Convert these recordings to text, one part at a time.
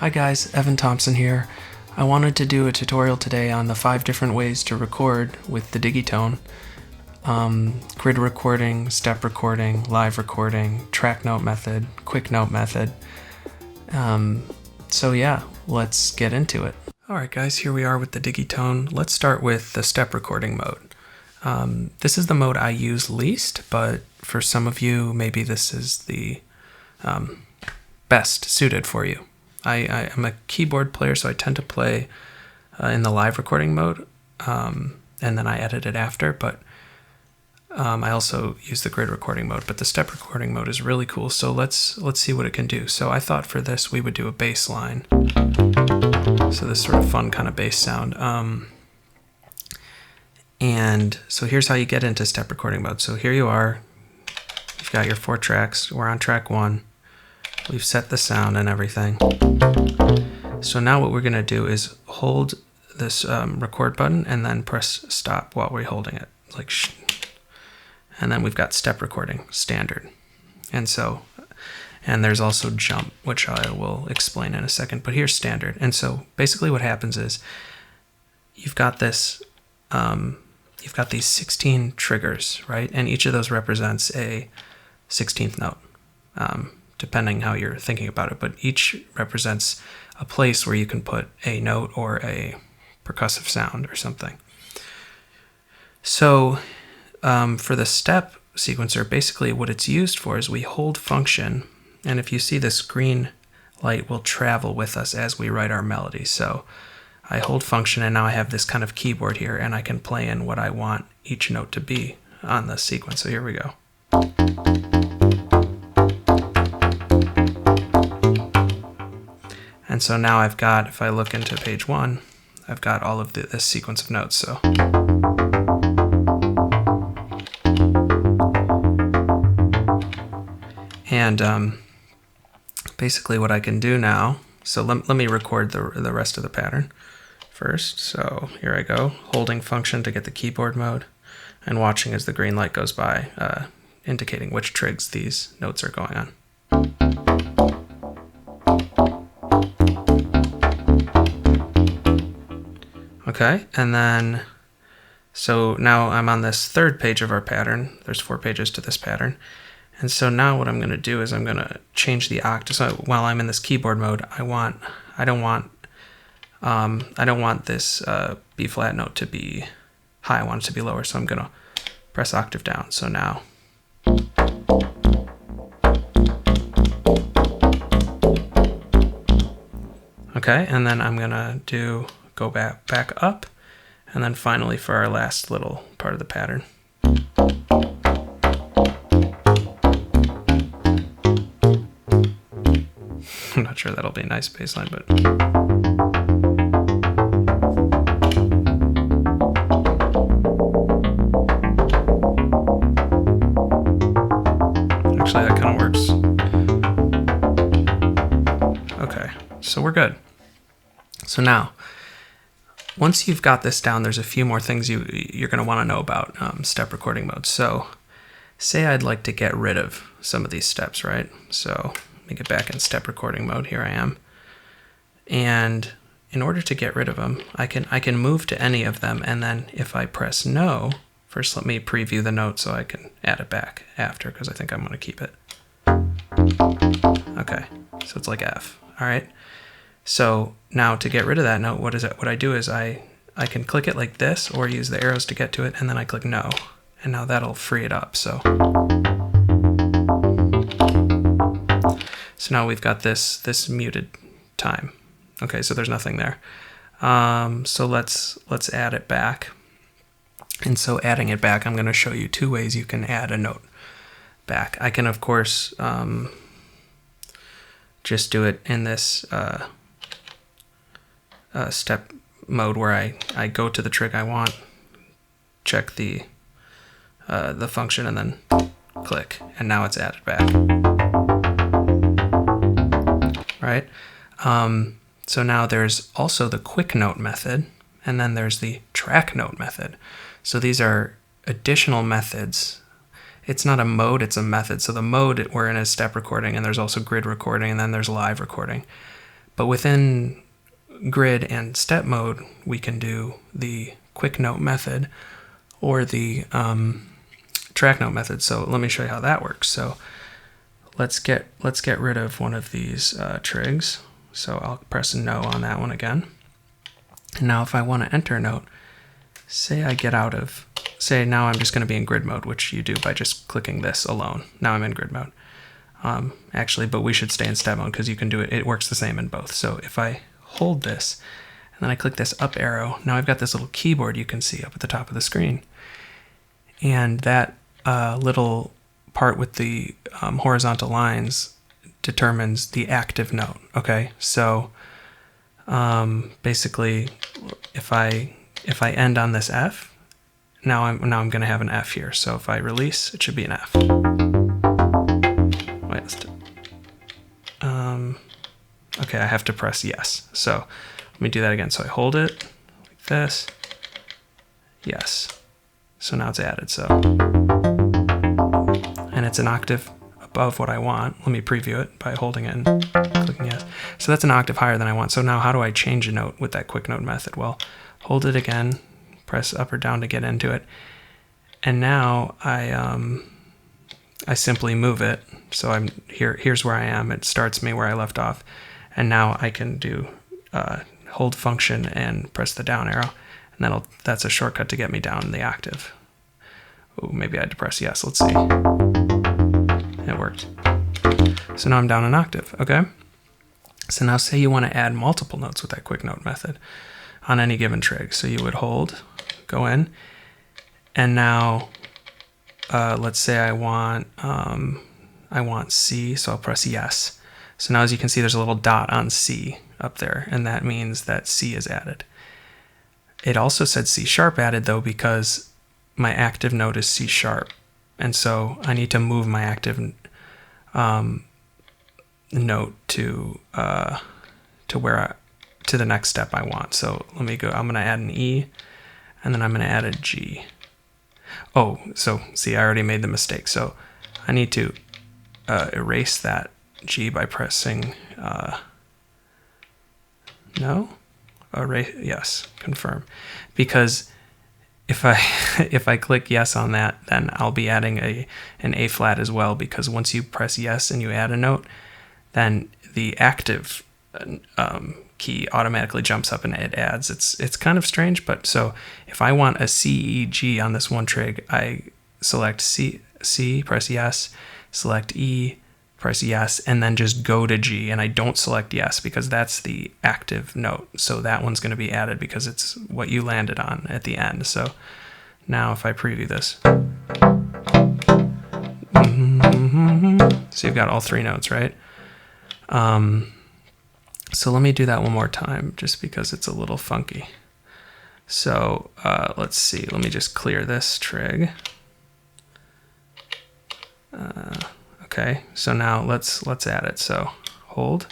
Hi guys, Evan Thompson here. I wanted to do a tutorial today on the 5 different ways to record with the Digitone. Grid recording, step recording, live recording, track note method, quick note method. So yeah, let's get into it. Alright guys, here we are with the Digitone. Let's start with the step recording mode. This is the mode I use least, but for some of you, maybe this is the best suited for you. I am a keyboard player, so I tend to play in the live recording mode, and then I edit it after, but I also use the grid recording mode, but the step recording mode is really cool, so let's see what it can do. So I thought for this we would do a bass line, so this sort of fun kind of bass sound. And so here's how you get into step recording mode. So here you are, you've got your 4 tracks, we're on track 1. We've set the sound and everything. So now what we're going to do is hold this record button and then press stop while we're holding it. Like and then we've got step recording, standard. And there's also jump, which I will explain in a second, but here's standard. And so basically what happens is you've got this, you've got these 16 triggers, right? And each of those represents a 16th note. Depending how you're thinking about it, but each represents a place where you can put a note or a percussive sound or something. So for the step sequencer, basically what it's used for is we hold function, and if you see this green light will travel with us as we write our melody. So I hold function and now I have this kind of keyboard here and I can play in what I want each note to be on the sequence. So here we go. And so now I've got, if I look into page 1, I've got all of this sequence of notes. So and basically what I can do now, so let me record the rest of the pattern first. So here I go, holding function to get the keyboard mode and watching as the green light goes by, indicating which trigs these notes are going on. Okay, and then, so now I'm on this 3rd page of our pattern. There's 4 pages to this pattern. And so now what I'm going to do is I'm going to change the octave. So while I'm in this keyboard mode, I don't want this B flat note to be high. I want it to be lower. So I'm going to press octave down. So now. Okay, and then I'm going to go back up, and then finally for our last little part of the pattern. I'm not sure that'll be a nice bass line, but actually that kind of works. Okay, so we're good. So now, once you've got this down, there's a few more things you're going to want to know about step recording mode. So say I'd like to get rid of some of these steps, right? So let me get back in step recording mode. Here I am. And in order to get rid of them, I can move to any of them. And then if I press no, first let me preview the note so I can add it back after, because I think I'm going to keep it. Okay, so it's like F. All right. So now to get rid of that note, what I do is I can click it like this or use the arrows to get to it, and then I click no, and now that'll free it up. So now we've got this muted time. Okay, so there's nothing there. So let's add it back. And so adding it back, I'm going to show you 2 ways you can add a note back. I can of course just do it in this step mode where I go to the trig I want, check the function, and then click, and now it's added back. Right? So now there's also the quick note method, and then there's the track note method. So these are additional methods. It's not a mode, it's a method. So the mode we're in is step recording, and there's also grid recording, and then there's live recording. But within grid and step mode, we can do the quick note method or the track note method. So let me show you how that works. So let's get rid of one of these trigs. So I'll press no on that one again. And now if I want to enter a note, say I get out of, say now I'm just going to be in grid mode, which you do by just clicking this alone. Now I'm in grid mode. Actually, but we should stay in step mode because you can do it. It works the same in both. So if I hold this and then I click this up arrow, now I've got this little keyboard you can see up at the top of the screen. And that little part with the horizontal lines determines the active note. Okay, so basically, if I end on this F, now I'm going to have an F here. So if I release, it should be an F. Wait, okay, I have to press yes. So let me do that again. So I hold it like this. Yes. So now it's added. So, and it's an octave above what I want. Let me preview it by holding it and clicking yes. So that's an octave higher than I want. So now how do I change a note with that quick note method? Well, hold it again, press up or down to get into it. And now I simply move it. So I'm here. Here's where I am. It starts me where I left off. And now I can do hold function and press the down arrow. And that's a shortcut to get me down the octave. Oh, maybe I had to press yes. Let's see. It worked. So now I'm down an octave. Okay. So now say you want to add multiple notes with that quick note method on any given trig. So you would hold, go in, and now let's say I want C, so I'll press yes. So now as you can see, there's a little dot on C up there, and that means that C is added. It also said C sharp added though because my active note is C sharp, and so I need to move my active note to the next step I want. So let me go. I'm going to add an E, and then I'm going to add a G. Oh, so see, I already made the mistake. So I need to erase that G by pressing no. Erase, yes, confirm. Because if I click yes on that, then I'll be adding an A flat as well, because once you press yes and you add a note, then the active key automatically jumps up and it adds. It's kind of strange, but so if I want a C, E, G on this one trig, I select C, press yes, select E, press yes, and then just go to G, and I don't select yes because that's the active note. So that one's going to be added because it's what you landed on at the end. So now if I preview this, so you've got all three notes, right? So let me do that one more time just because it's a little funky. So let's see, let me just clear this trig. Okay, so now let's add it. So hold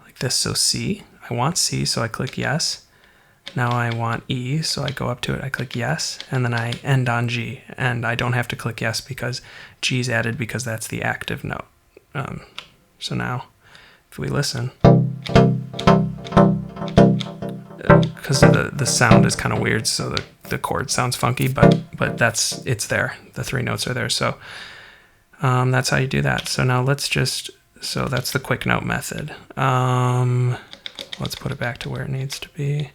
like this. So C, I want C, so I click yes. Now I want E, so I go up to it, I click yes, and then I end on G, and I don't have to click yes because G is added because that's the active note. So now if we listen, because the sound is kind of weird, so the chord sounds funky, but it's there. The three notes are there. So that's how you do that. So now so that's the quick note method. Let's put it back to where it needs to be.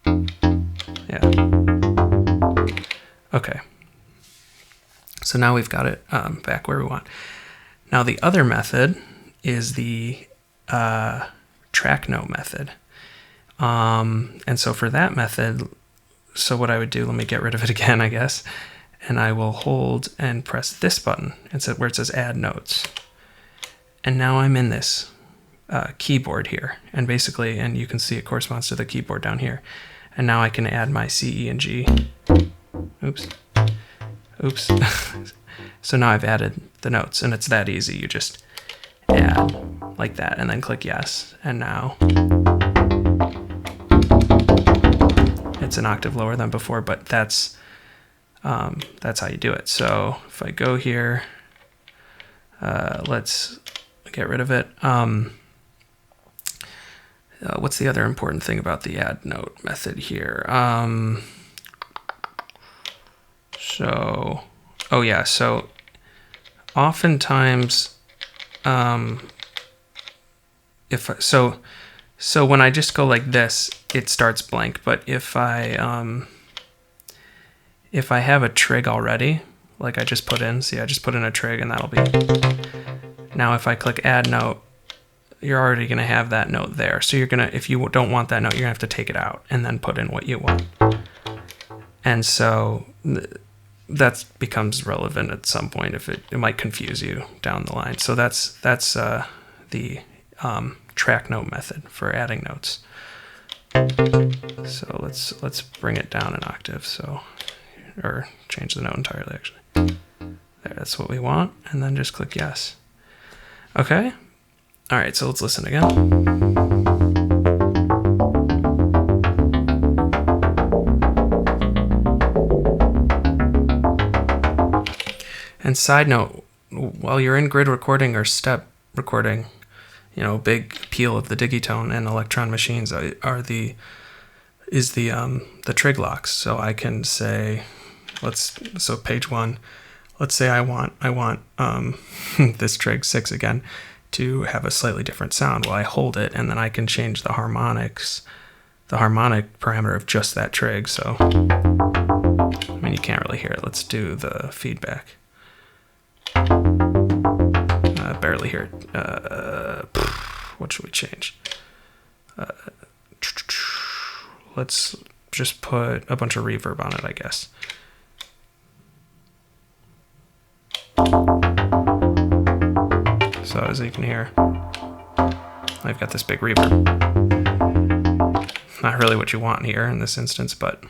Yeah. Okay. So now we've got it back where we want. Now the other method is the track note method. And so for that method, so what I would do, let me get rid of it again, I guess. And I will hold and press this button where it says add notes. And now I'm in this keyboard here. And basically, and you can see it corresponds to the keyboard down here. And now I can add my C, E, and G. Oops. So now I've added the notes, and it's that easy. You just add like that and then click yes. And now it's an octave lower than before, but that's how you do it. So if I go here, let's get rid of it. What's the other important thing about the add note method here? So oftentimes, so when I just go like this, it starts blank. But if I have a trig already, like I just put in, see, I just put in a trig, and that'll be. Now if I click add note, you're already going to have that note there. So you're going to, if you don't want that note, you're going to have to take it out and then put in what you want. And so that becomes relevant at some point if it might confuse you down the line. So that's the track note method for adding notes. So let's bring it down an octave. So, or change the note entirely actually. There, that's what we want. And then just click yes. Okay. All right, so let's listen again. And side note, while you're in grid recording or step recording, you know, big appeal of the Digitone and Electron machines is the trig locks. So I can say, so page 1, let's say I want this trig 6 again to have a slightly different sound. Well, I hold it, and then I can change the harmonic parameter of just that trig. So, I mean, you can't really hear it. Let's do the feedback. Barely hear it. What should we change? Let's just put a bunch of reverb on it, I guess. So as you can hear, I've got this big reverb. Not really what you want here in this instance, but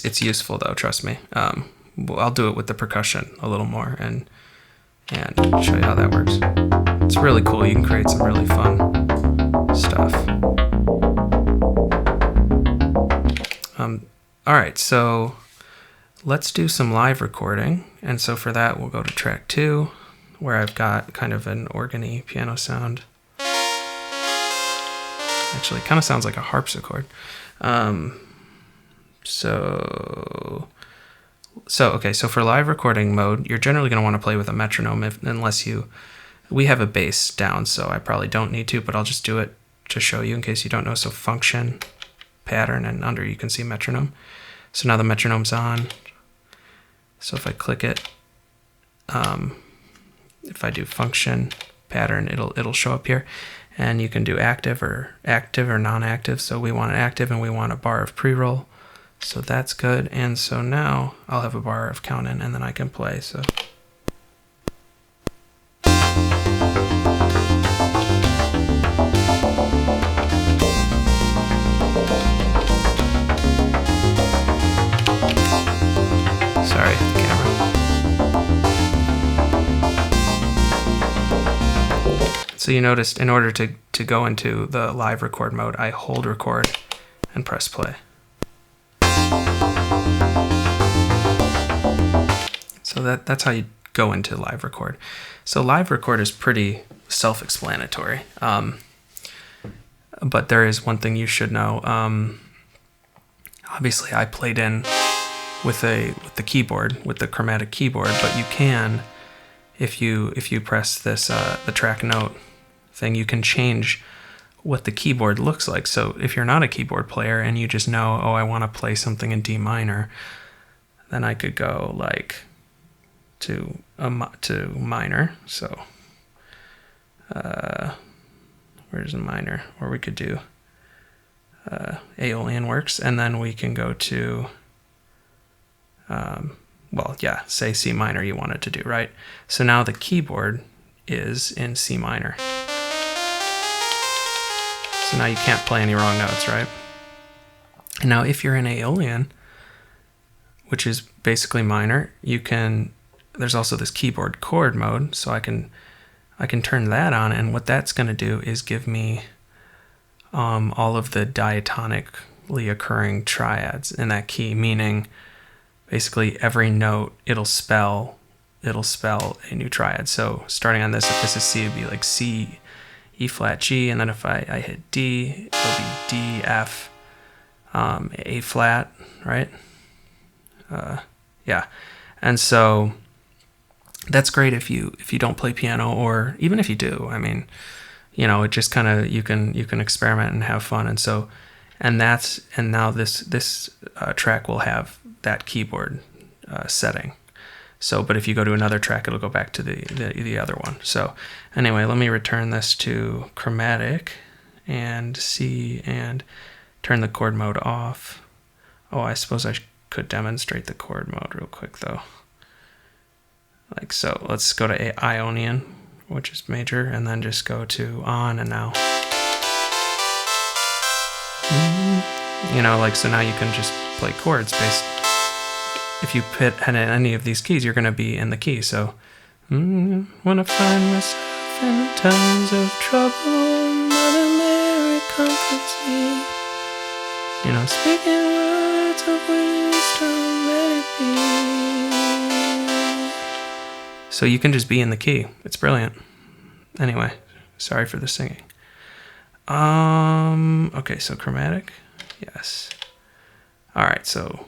it's useful though. Trust me. I'll do it with the percussion a little more and show you how that works. It's really cool. You can create some really fun stuff. All right, so let's do some live recording. And so for that, we'll go to track 2, where I've got kind of an organy piano sound. Actually, it kind of sounds like a harpsichord. So for live recording mode, you're generally going to want to play with a metronome unless we have a bass down, so I probably don't need to, but I'll just do it to show you in case you don't know. So function, pattern, and under you can see metronome. So now the metronome's on. So if I click it, if I do function, pattern, it'll show up here. And you can do active or non-active. So we want an active and we want a bar of pre-roll. So that's good. And so now I'll have a bar of count in and then I can play. So sorry, camera. So you noticed in order to go into the live record mode, I hold record and press play. So that's how you go into live record. So live record is pretty self-explanatory. But there is one thing you should know. Obviously I played in with the keyboard, with the chromatic keyboard, but you can, if you press this the track note thing, you can change what the keyboard looks like. So if you're not a keyboard player and you just know, oh, I want to play something in D minor, then I could go like to minor. So where's the minor? Or we could do Aeolian works, and then we can go to well, yeah, say C minor you wanted to do, right? So now the keyboard is in C minor. So now you can't play any wrong notes, right? And now if you're in Aeolian, which is basically minor, you can, there's also this keyboard chord mode, so I can turn that on, and what that's going to do is give me all of the diatonically occurring triads in that key, meaning basically every note it'll spell a new triad. So starting on this, if this is C, it'd be like C, E flat, G, and then if I hit D, it'll be D, F, A flat, right? Yeah, and so that's great if you don't play piano, or even if you do. I mean, you know, it just kind of you can experiment and have fun, and now this track will have that keyboard setting. So, but if you go to another track, it'll go back to the other one. So, anyway, let me return this to chromatic and see and turn the chord mode off. Oh, I suppose I could demonstrate the chord mode real quick though. Like so, let's go to Ionian, which is major, and then just go to on, and now, you know, like, so now you can just play chords based. If you hit any of these keys, you're going to be in the key. So, when I find myself in times of trouble, Mother Mary comforts me. You know, speaking words of wisdom, let it be. So you can just be in the key. It's brilliant. Anyway, sorry for the singing. Okay, so chromatic. Yes. All right, so.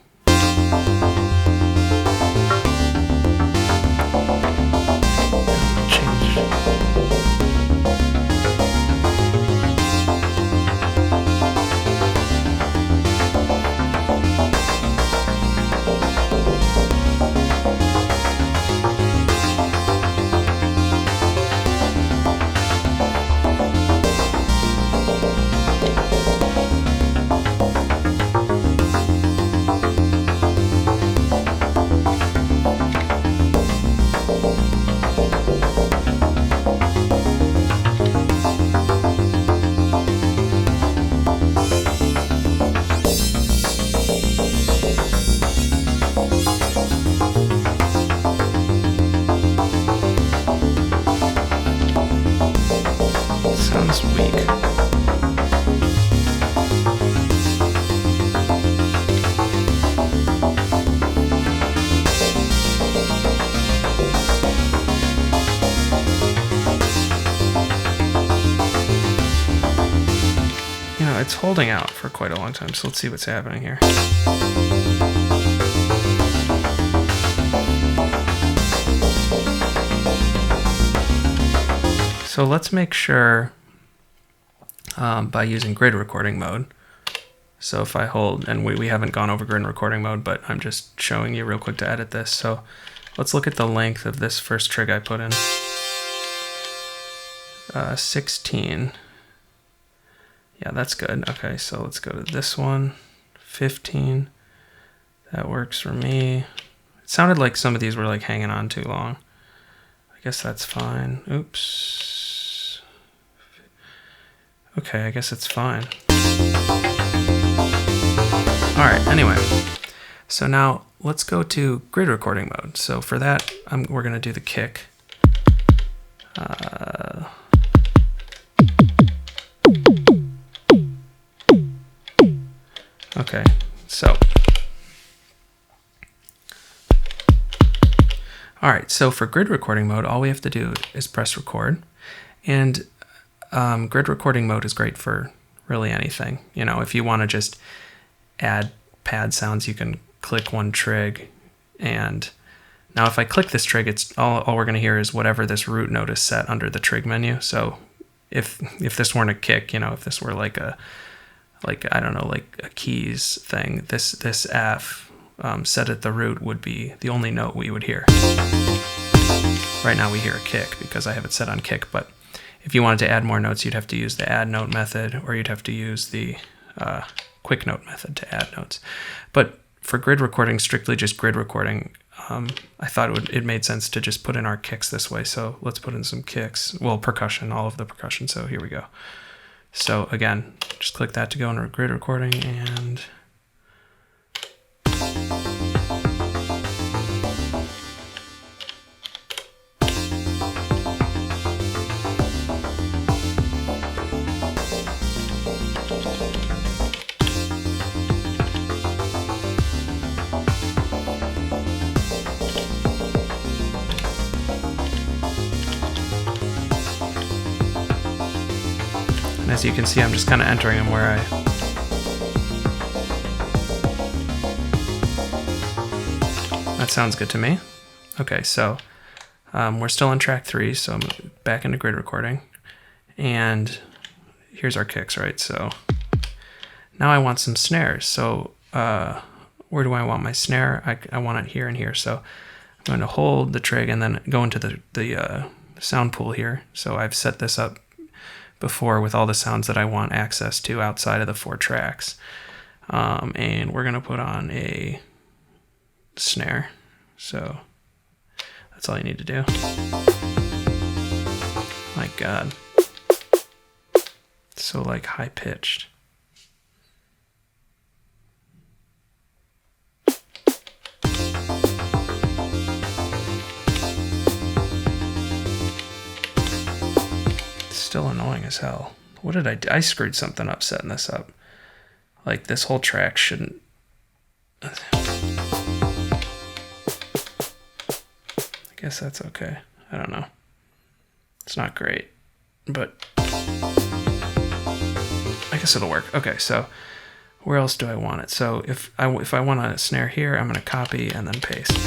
Sounds weak. You know, it's holding out for quite a long time, so let's see what's happening here. So let's make sure by using grid recording mode. So if I hold, and we haven't gone over grid recording mode, but I'm just showing you real quick to edit this. So let's look at the length of this first trig I put in. 16. Yeah, that's good. Okay, so let's go to this one. 15. That works for me. It sounded like some of these were like hanging on too long. I guess that's fine. Oops. Okay, I guess it's fine. All right, anyway. So now let's go to grid recording mode. So for that, we're gonna do the kick. Okay, so. All right, so for grid recording mode, all we have to do is press record. And grid recording mode is great for really anything. You know, if you want to just add pad sounds, you can click one trig. And now if I click this trig, it's all we're going to hear is whatever this root note is set under the trig menu. So if this weren't a kick, you know, if this were like I don't know, like a keys thing, this F set at the root would be the only note we would hear. Right now we hear a kick because I have it set on kick, but if you wanted to add more notes, you'd have to use the add note method, or you'd have to use the quick note method to add notes. But for grid recording, strictly just grid recording, I thought it made sense to just put in our kicks this way. So let's put in some kicks. Well, percussion, all of the percussion. So here we go. So again, just click that to go into grid recording, and And as you can see, I'm just kind of entering them where that sounds good to me. Okay, so we're still on track 3, so I'm back into grid recording. And here's our kicks, right? So now I want some snares. So where do I want my snare? I want it here and here. So I'm going to hold the trig and then go into the sound pool here. So I've set this up before with all the sounds that I want access to outside of the 4 tracks. And we're going to put on a snare. So that's all you need to do. My God. So like high pitched. Still annoying as hell. What did I do? I screwed something up setting this up. Like this whole track shouldn't. I guess that's okay. I don't know. It's not great, but I guess it'll work. Okay, so where else do I want it? So if I want a snare here, I'm going to copy and then paste.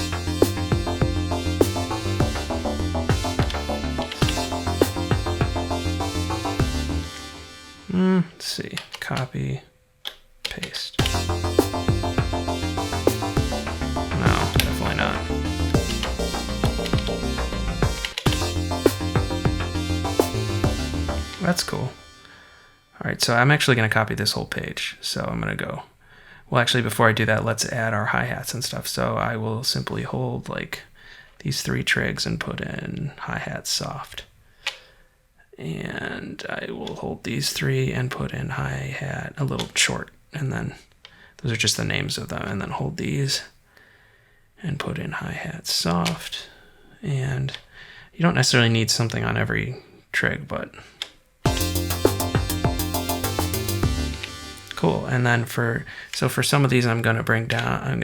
Let's see. Copy, paste. No, definitely not. That's cool. All right, so I'm actually going to copy this whole page. So I'm going to go. Well, actually, before I do that, let's add our hi-hats and stuff. So I will simply hold like these 3 trigs and put in hi-hat soft. And I will hold these 3 and put in hi-hat a little short. And then those are just the names of them. And then hold these and put in hi-hat soft. And you don't necessarily need something on every trig, but cool. And then for some of these, I'm going to bring down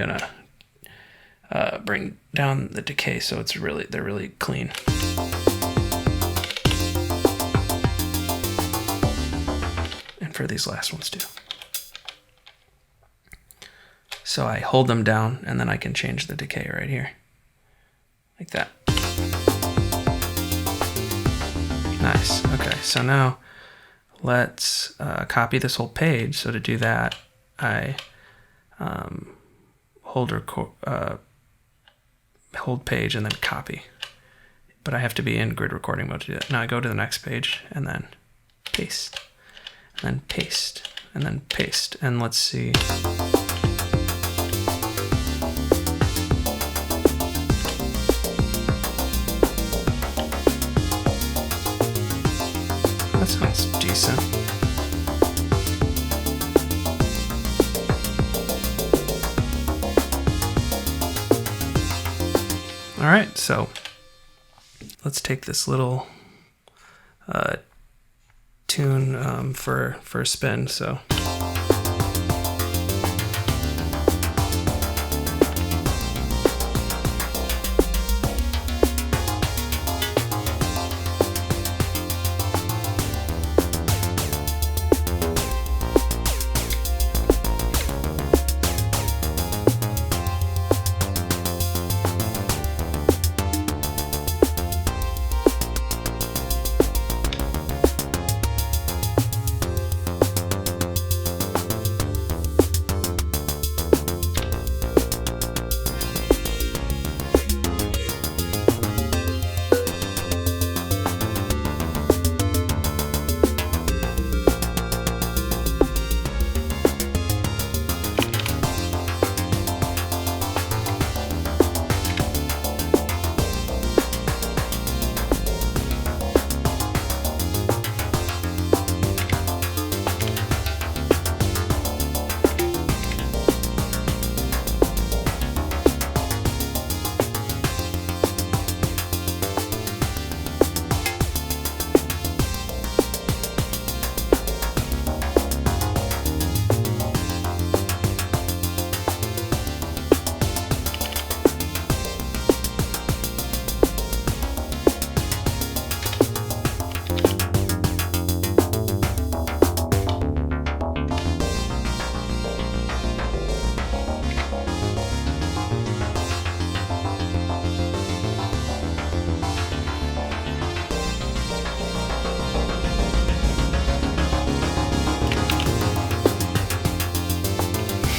the decay so they're really clean. For these last ones too. So I hold them down and then I can change the decay right here. Like that. Nice. Okay, so now let's copy this whole page. So to do that, I hold page and then copy. But I have to be in grid recording mode to do that. Now I go to the next page and then paste. And then paste, and then paste, and let's see. That sounds decent. All right, so let's take this little tune for a spin. So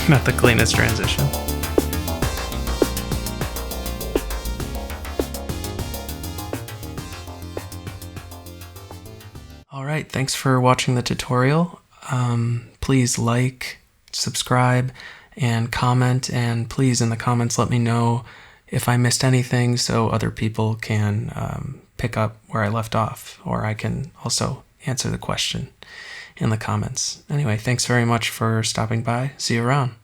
Not the cleanest transition. Alright, thanks for watching the tutorial. Please like, subscribe, and comment, and please in the comments let me know if I missed anything so other people can pick up where I left off, or I can also answer the question in the comments. Anyway, thanks very much for stopping by. See you around.